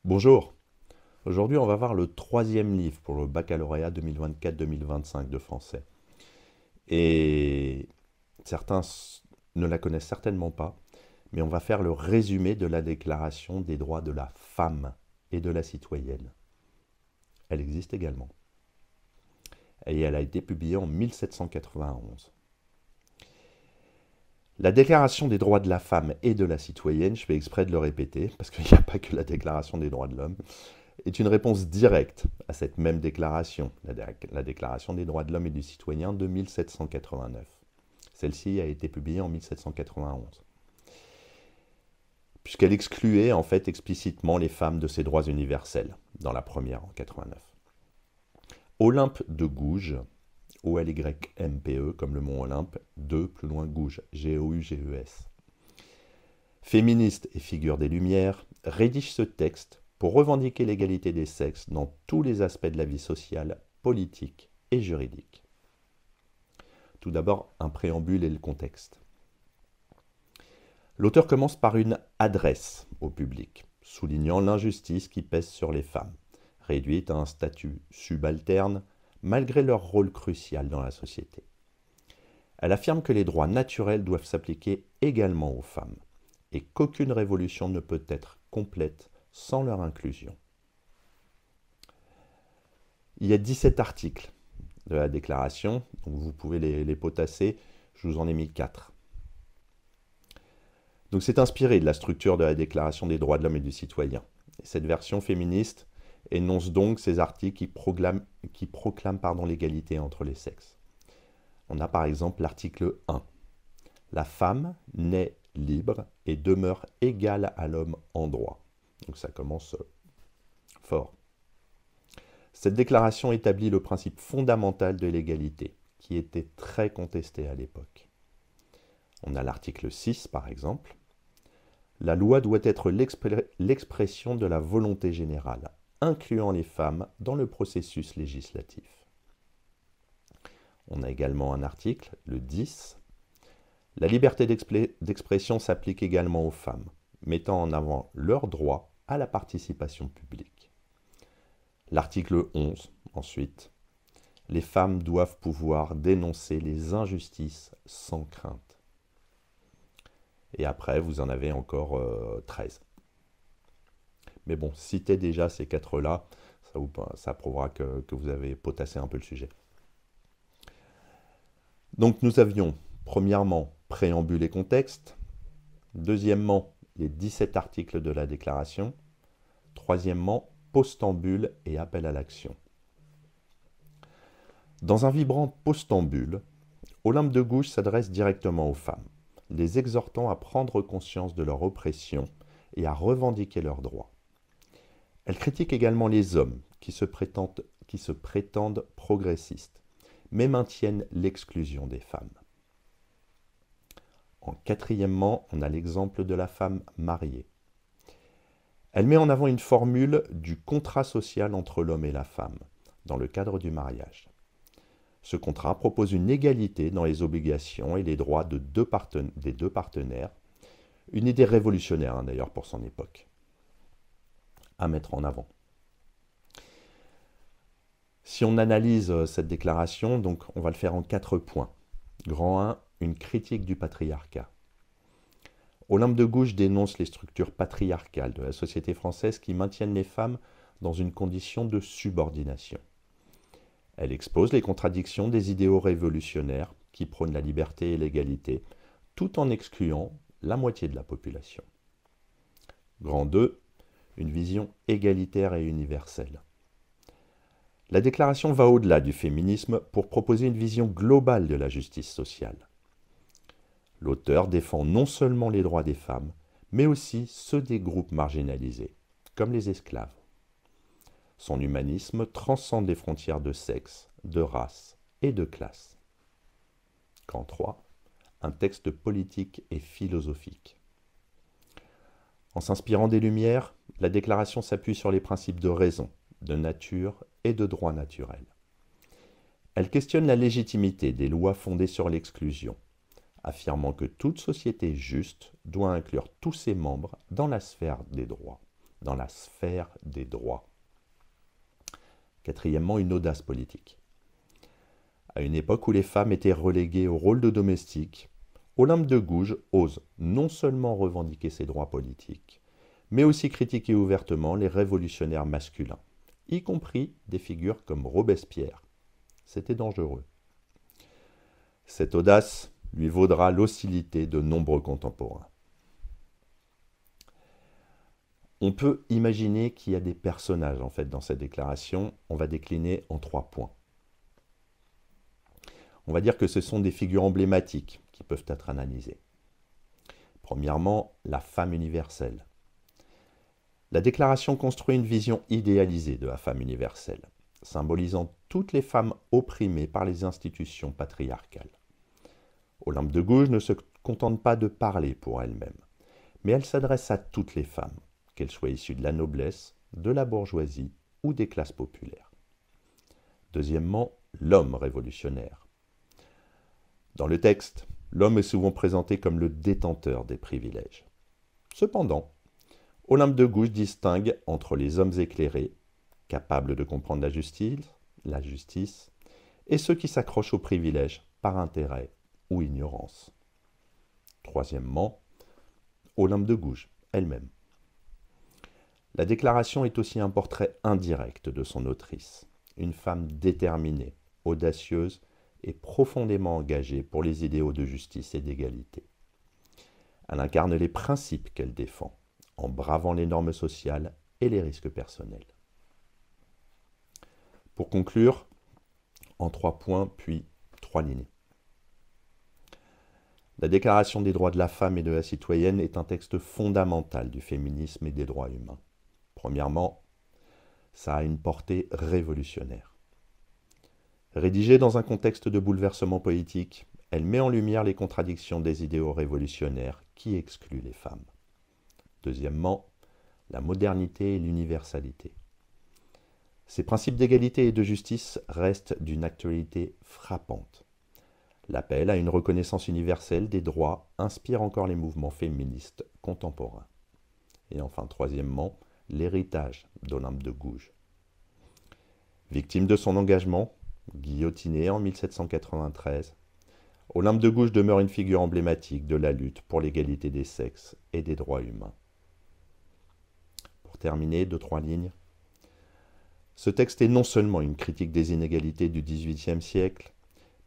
Bonjour, aujourd'hui on va voir le troisième livre pour le baccalauréat 2024-2025 de français. Et certains ne la connaissent certainement pas, mais on va faire le résumé de la Déclaration des droits de la femme et de la citoyenne. Elle existe également. Et elle a été publiée en 1791. La Déclaration des droits de la femme et de la citoyenne, je fais exprès de le répéter, parce qu'il n'y a pas que la Déclaration des droits de l'homme, est une réponse directe à cette même déclaration, la Déclaration des droits de l'homme et du citoyen de 1789. Celle-ci a été publiée en 1791, puisqu'elle excluait en fait explicitement les femmes de ces droits universels, dans la première en 89. Olympe de Gouges, O-L-Y-M-P-E, comme le mont Olympe, de plus loin Gouges, G-O-U-G-E-S. Féministe et figure des Lumières, rédige ce texte pour revendiquer l'égalité des sexes dans tous les aspects de la vie sociale, politique et juridique. Tout d'abord, un préambule et le contexte. L'auteur commence par une adresse au public, soulignant l'injustice qui pèse sur les femmes, réduites à un statut subalterne malgré leur rôle crucial dans la société. Elle affirme que les droits naturels doivent s'appliquer également aux femmes et qu'aucune révolution ne peut être complète sans leur inclusion. Il y a 17 articles de la déclaration, donc vous pouvez les potasser, je vous en ai mis 4. Donc c'est inspiré de la structure de la Déclaration des droits de l'homme et du citoyen. Et cette version féministe énonce donc ces articles qui proclament l'égalité entre les sexes. On a par exemple l'article 1. La femme naît libre et demeure égale à l'homme en droit. Donc ça commence fort. Cette déclaration établit le principe fondamental de l'égalité, qui était très contesté à l'époque. On a l'article 6 par exemple. La loi doit être l'expression de la volonté générale, incluant les femmes dans le processus législatif. On a également un article, le 10. La liberté d'expression s'applique également aux femmes, mettant en avant leur droit à la participation publique. L'article 11, ensuite. Les femmes doivent pouvoir dénoncer les injustices sans crainte. Et après, vous en avez encore 13. Mais bon, citez déjà ces 4-là, ça prouvera que vous avez potassé un peu le sujet. Donc nous avions, premièrement, préambule et contexte. Deuxièmement, les 17 articles de la déclaration. Troisièmement, postambule et appel à l'action. Dans un vibrant postambule, Olympe de Gouges s'adresse directement aux femmes, les exhortant à prendre conscience de leur oppression et à revendiquer leurs droits. Elle critique également les hommes qui se prétendent progressistes, mais maintiennent l'exclusion des femmes. En quatrièmement, on a l'exemple de la femme mariée. Elle met en avant une formule du contrat social entre l'homme et la femme, dans le cadre du mariage. Ce contrat propose une égalité dans les obligations et les droits des deux partenaires, une idée révolutionnaire d'ailleurs pour son époque, à mettre en avant. Si on analyse cette déclaration, donc on va le faire en 4 points. Grand 1, une critique du patriarcat. Olympe de Gouges dénonce les structures patriarcales de la société française qui maintiennent les femmes dans une condition de subordination. Elle expose les contradictions des idéaux révolutionnaires qui prônent la liberté et l'égalité, tout en excluant la moitié de la population. Grand 2, une vision égalitaire et universelle. La déclaration va au-delà du féminisme pour proposer une vision globale de la justice sociale. L'auteur défend non seulement les droits des femmes, mais aussi ceux des groupes marginalisés, comme les esclaves. Son humanisme transcende les frontières de sexe, de race et de classe. Grand 3, un texte politique et philosophique. En s'inspirant des Lumières, la déclaration s'appuie sur les principes de raison, de nature et de droit naturel. Elle questionne la légitimité des lois fondées sur l'exclusion, affirmant que toute société juste doit inclure tous ses membres dans la sphère des droits, dans la sphère des droits. Quatrièmement, une audace politique. À une époque où les femmes étaient reléguées au rôle de domestiques, Olympe de Gouges ose non seulement revendiquer ses droits politiques, mais aussi critiquer ouvertement les révolutionnaires masculins, y compris des figures comme Robespierre. C'était dangereux. Cette audace lui vaudra l'hostilité de nombreux contemporains. On peut imaginer qu'il y a des personnages en fait dans cette déclaration. On va décliner en 3 points. On va dire que ce sont des figures emblématiques qui peuvent être analysées. Premièrement, la femme universelle. La déclaration construit une vision idéalisée de la femme universelle, symbolisant toutes les femmes opprimées par les institutions patriarcales. Olympe de Gouges ne se contente pas de parler pour elle-même, mais elle s'adresse à toutes les femmes, qu'elles soient issues de la noblesse, de la bourgeoisie ou des classes populaires. Deuxièmement, l'homme révolutionnaire. Dans le texte, l'homme est souvent présenté comme le détenteur des privilèges. Cependant, Olympe de Gouges distingue entre les hommes éclairés, capables de comprendre la justice, et ceux qui s'accrochent aux privilèges par intérêt ou ignorance. Troisièmement, Olympe de Gouges elle-même. La déclaration est aussi un portrait indirect de son autrice, une femme déterminée, audacieuse et profondément engagée pour les idéaux de justice et d'égalité. Elle incarne les principes qu'elle défend, en bravant les normes sociales et les risques personnels. Pour conclure, en 3 points, puis 3 lignes. La Déclaration des droits de la femme et de la citoyenne est un texte fondamental du féminisme et des droits humains. Premièrement, ça a une portée révolutionnaire. Rédigée dans un contexte de bouleversement politique, elle met en lumière les contradictions des idéaux révolutionnaires qui excluent les femmes. Deuxièmement, la modernité et l'universalité. Ces principes d'égalité et de justice restent d'une actualité frappante. L'appel à une reconnaissance universelle des droits inspire encore les mouvements féministes contemporains. Et enfin, troisièmement, l'héritage d'Olympe de Gouges. Victime de son engagement, guillotinée en 1793, Olympe de Gouges demeure une figure emblématique de la lutte pour l'égalité des sexes et des droits humains. Pour terminer, 2-3 lignes. Ce texte est non seulement une critique des inégalités du XVIIIe siècle,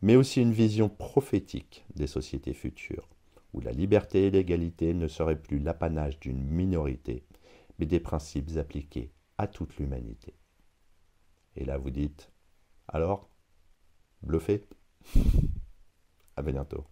mais aussi une vision prophétique des sociétés futures, où la liberté et l'égalité ne seraient plus l'apanage d'une minorité, mais des principes appliqués à toute l'humanité. Et là vous dites, alors, bluffé? À bientôt.